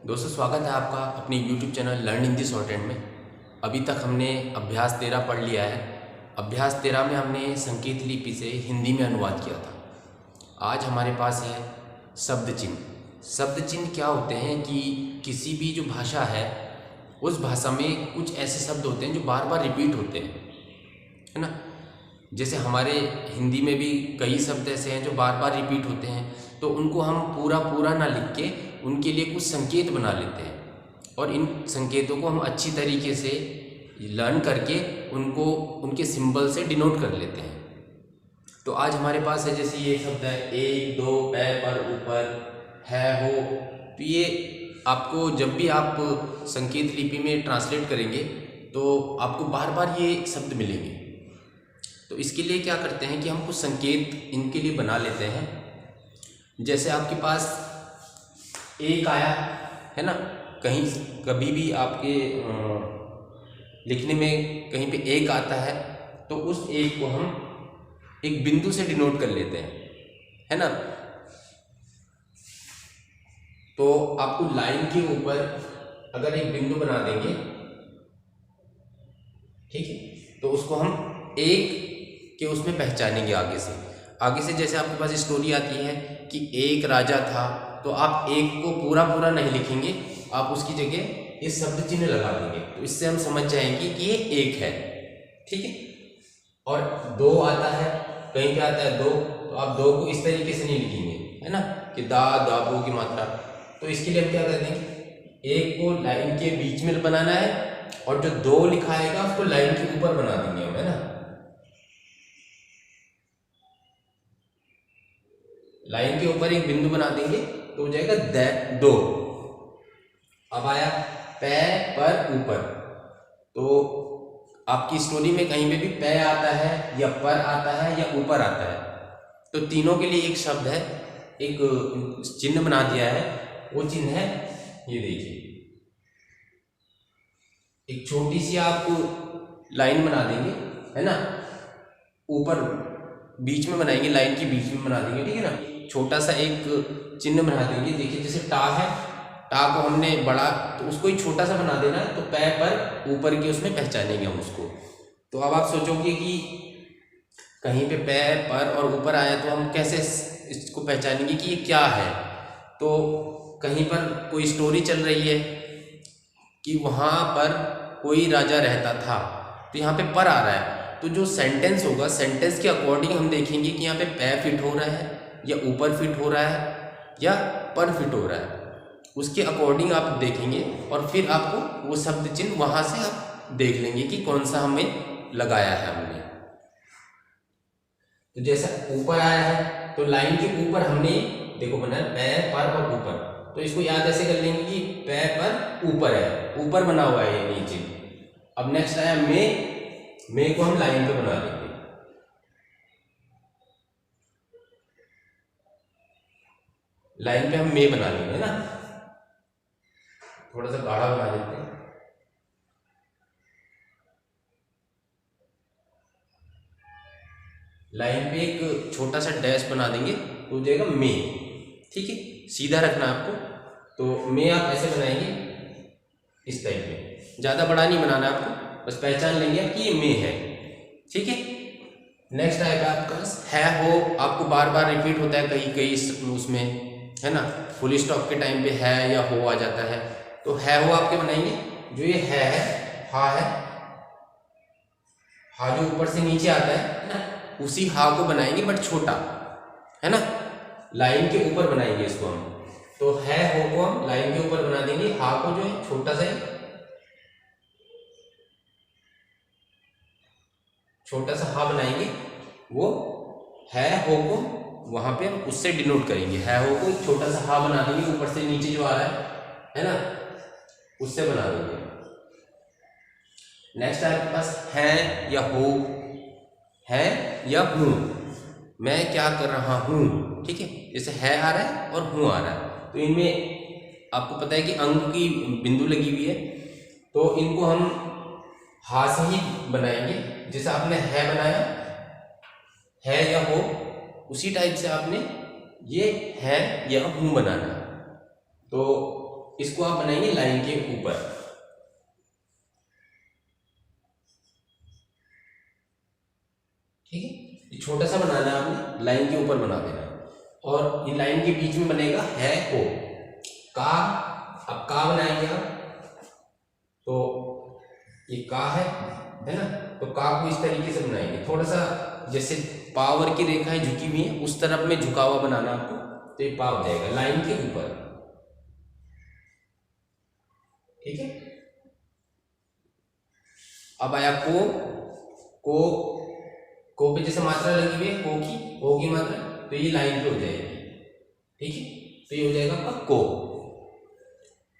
दोस्तों, स्वागत है आपका अपने YouTube channel learn Hindi shorthand में। अभी तक हमने अभ्यास 13 पढ़ लिया है। अभ्यास 13 में हमने संकेत लिपि से हिंदी में अनुवाद किया था। आज हमारे पास है शब्द चिन्ह। शब्द चिन्ह क्या होते हैं कि किसी भी जो भाषा है उस भाषा में कुछ ऐसे शब्द होते हैं जो बार बार रिपीट होते हैं, है ना। जैसे हमारे हिंदी में भी कई शब्द ऐसे हैं जो बार बार रिपीट होते हैं, तो उनको हम पूरा ना लिख के उनके लिए कुछ संकेत बना लेते हैं और इन संकेतों को हम अच्छी तरीके से लर्न करके उनको उनके सिंबल से डिनोट कर लेते हैं। तो आज हमारे पास है, जैसे ये शब्द है एक, दो, पै, पर, ऊपर, है, हो। तो ये आपको जब भी आप संकेत लिपि में ट्रांसलेट करेंगे तो आपको बार बार ये शब्द मिलेंगे। तो इसके लिए क्या करते हैं कि हम कुछ संकेत इनके लिए बना लेते हैं। जैसे आपके पास एक आया है ना, कहीं कभी भी आपके लिखने में कहीं पे एक आता है तो उस एक को हम एक बिंदु से डिनोट कर लेते हैं, है ना। तो आपको लाइन के ऊपर अगर एक बिंदु बना देंगे, ठीक है, तो उसको हम एक के उसमें पहचानेंगे आगे से। जैसे आपके पास स्टोरी आती है कि एक राजा था, तो आप एक को पूरा नहीं लिखेंगे, आप उसकी जगह इस शब्द चिन्ह लगा देंगे, तो इससे हम समझ जाएंगे कि ये एक है, ठीक है। और दो आता है, कहीं पे आता है दो, तो आप दो को इस तरीके से नहीं लिखेंगे, है ना, कि दाबो की मात्रा। तो इसके लिए हम क्या कर देंगे, एक को लाइन के बीच में बनाना है और जो दो लिखा आएगा उसको लाइन के ऊपर बना देंगे हम, है ना। लाइन के ऊपर एक बिंदु बना देंगे तो हो जाएगा दो। अब आया पै, पर, ऊपर। तो आपकी स्टोरी में कहीं पे भी पै आता है या पर आता है या ऊपर आता है, तो तीनों के लिए एक शब्द है, एक चिन्ह बना दिया है। वो चिन्ह है, ये देखिए, एक छोटी सी आप लाइन बना देंगे, है ना, ऊपर बीच में बनाएंगे, लाइन के बीच में बना देंगे, ठीक है ना। छोटा सा एक चिन्ह बना देंगे, देखिए जैसे टा है, टा को हमने बड़ा, तो उसको ही छोटा सा बना देना है, तो पै, पर, ऊपर के उसमें पहचानेंगे हम उसको। तो अब आप सोचोगे कि कहीं पे पै, पर और ऊपर आया तो हम कैसे इसको पहचानेंगे कि ये क्या है। तो कहीं पर कोई स्टोरी चल रही है कि वहाँ पर कोई राजा रहता था, तो यहाँ पे पर आ रहा है, तो जो सेंटेंस होगा, सेंटेंस के अकॉर्डिंग हम देखेंगे कि यहाँ पे पै फिट हो रहा है या ऊपर फिट हो रहा है या पर फिट हो रहा है, उसके अकॉर्डिंग आप देखेंगे और फिर आपको वो शब्द चिन्ह वहाँ से आप देख लेंगे कि कौन सा हमें लगाया है हमने। तो जैसा ऊपर आया है तो लाइन के ऊपर हमने देखो बना पै, पर और ऊपर, तो इसको याद ऐसे कर लेंगे कि पै, पर, ऊपर है, ऊपर बना हुआ है ये नीचे। अब नेक्स्ट आया मे को हम लाइन पे बना लेंगे, लाइन पे हम मे बना लेंगे ना, थोड़ा सा गाढ़ा बना लेते हैं। लाइन पे एक छोटा सा डैश बना देंगे तो हो जाएगा मे, ठीक है, सीधा रखना आपको। तो मे आप ऐसे बनाएंगे इस टाइप में, ज्यादा बड़ा नहीं बनाना आपको, बस पहचान लेंगे आप कि ये मे है, ठीक है। नेक्स्ट आएगा आपका है, हो। आपको बार बार रिपीट होता है कई उसमें, है ना, फुल स्टॉप के टाइम पे है या हो आ जाता है, तो है हो आपके बनाएंगे। जो ये है, हा है, हा जो ऊपर से नीचे आता है ना, उसी हा को बनाएंगे बट छोटा, है ना, लाइन के ऊपर बनाएंगे इसको हम। तो है, हो को हम लाइन के ऊपर बना देंगे, हा को जो है छोटा सा हा बनाएंगे, वो है, हो को वहां पे हम उससे डिनोट करेंगे, है, हो को छोटा सा हा बना देंगे, ऊपर से नीचे जो आ रहा है ना, उससे बना देंगे। नेक्स्ट है आपके पास है या हो, है या हूं, मैं क्या कर रहा हूं, ठीक है। जैसे है आ रहा है और हूं आ रहा है, तो इनमें आपको पता है कि अंक की बिंदु लगी हुई है, तो इनको हम हा से ही बनाएंगे। जैसे आपने है बनाया, है या हो, उसी टाइप से आपने ये है या हूं बनाना। तो इसको आप बनाएंगे लाइन के ऊपर। ठीक है, ये छोटा सा बनाना है आपने, लाइन के ऊपर बना देना है। और ये लाइन के बीच में बनेगा है हो का। अब का बनाएंगे आप, तो ये का है ना, तो का को इस तरीके से बनाएंगे, थोड़ा सा जैसे पावर की रेखाएं झुकी हुई है उस तरफ में झुका हुआ बनाना आपको, तो ये पा हो जाएगा लाइन के ऊपर। ठीक है, अब आया को पे जैसे मात्रा लगी हुई है को की मात्रा, तो ये लाइन पे हो जाएगी। ठीक है, तो ये हो जाएगा आपका को।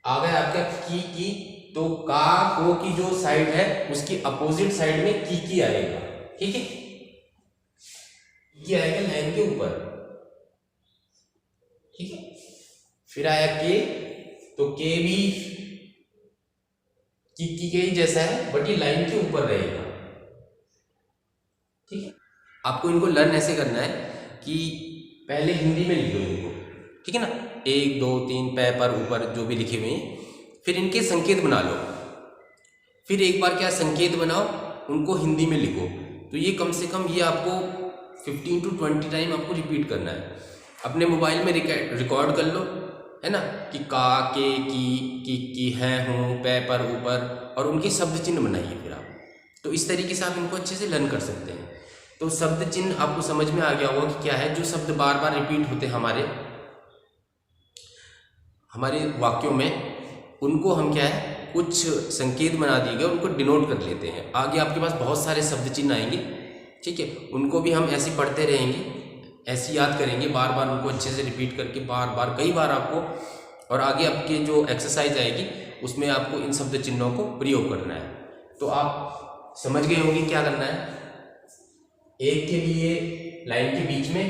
आ गया आपका की, तो का को की जो साइड है उसकी अपोजिट साइड में की आएगा। ठीक है, की आएगा लाइन के ऊपर। ठीक है, फिर आया के, तो के भी की के ही जैसा है बट ये लाइन के ऊपर रहेगा। ठीक है, आपको इनको लर्न ऐसे करना है कि पहले हिंदी में लिख लो इनको। ठीक है ना, 1 2 3 पै पर ऊपर जो भी लिखे हुए हैं, फिर इनके संकेत बना लो। फिर एक बार क्या संकेत बनाओ, उनको हिंदी में लिखो। तो ये कम से कम ये आपको 15 to 20 टाइम आपको रिपीट करना है। अपने मोबाइल में रिकॉर्ड कर लो, है ना, कि का के की है हूँ पै पर ऊपर, और उनके शब्द चिन्ह बनाइए फिर आप। तो इस तरीके से आप इनको अच्छे से लर्न कर सकते हैं। तो शब्द चिन्ह आपको समझ में आ गया होगा कि क्या है। जो शब्द बार बार रिपीट होते हैं हमारे वाक्यों में, उनको हम क्या है कुछ संकेत बना दिए गए, उनको डिनोट कर लेते हैं। आगे आपके पास बहुत सारे शब्द चिन्ह आएंगे। ठीक है, उनको भी हम ऐसे पढ़ते रहेंगे, ऐसे याद करेंगे, बार बार उनको अच्छे से रिपीट करके बार बार कई बार आपको। और आगे आपके जो एक्सरसाइज आएगी उसमें आपको इन शब्द चिन्हों को प्रयोग करना है। तो आप समझ गए होंगे क्या करना है। एक के लिए लाइन के बीच में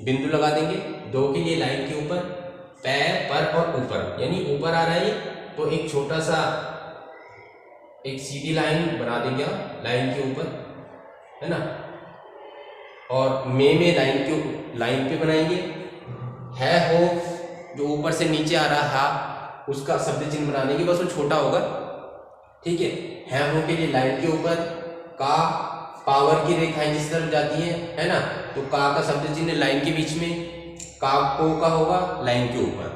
बिंदु लगा देंगे, 2 के लिए लाइन के ऊपर पै पर और ऊपर, यानी ऊपर आ रहा है तो एक छोटा सा एक सीधी लाइन बना देंगे आप लाइन के ऊपर, है ना। और में लाइन पे बनाएंगे। है हो जो ऊपर से नीचे आ रहा है उसका शब्द चिन्ह बना देंगे, बस वो छोटा होगा। ठीक है हो के लिए लाइन के ऊपर, का पावर की रेखाएं जिस तरफ जाती है ना, तो का शब्द चिन्ह लाइन के बीच में, का को का होगा लाइन के ऊपर।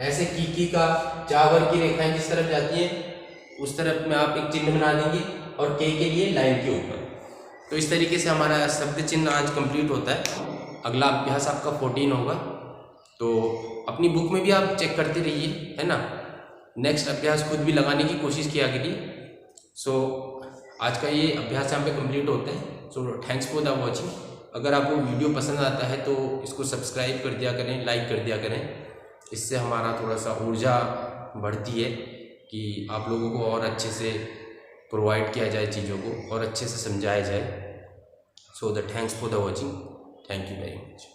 ऐसे की का चावर की रेखाएं जिस तरफ जाती हैं उस तरफ में आप एक चिन्ह बना देंगे, और के लिए लाइन के ऊपर। तो इस तरीके से हमारा शब्द चिन्ह आज कंप्लीट होता है। अगला अभ्यास आपका 14 होगा, तो अपनी बुक में भी आप चेक करते रहिए, है ना। नेक्स्ट अभ्यास खुद भी लगाने की कोशिश किया करिए। सो आज का ये अभ्यास यहाँ पे कंप्लीट होता है। So thanks for the watching. अगर आपको वीडियो पसंद आता है तो इसको सब्सक्राइब कर दिया करें, लाइक कर दिया करें। इससे हमारा थोड़ा सा ऊर्जा बढ़ती है कि आप लोगों को और अच्छे से प्रोवाइड किया जाए चीज़ों को, और अच्छे से समझाया जाए। So the thanks for the watching. Thank you very much.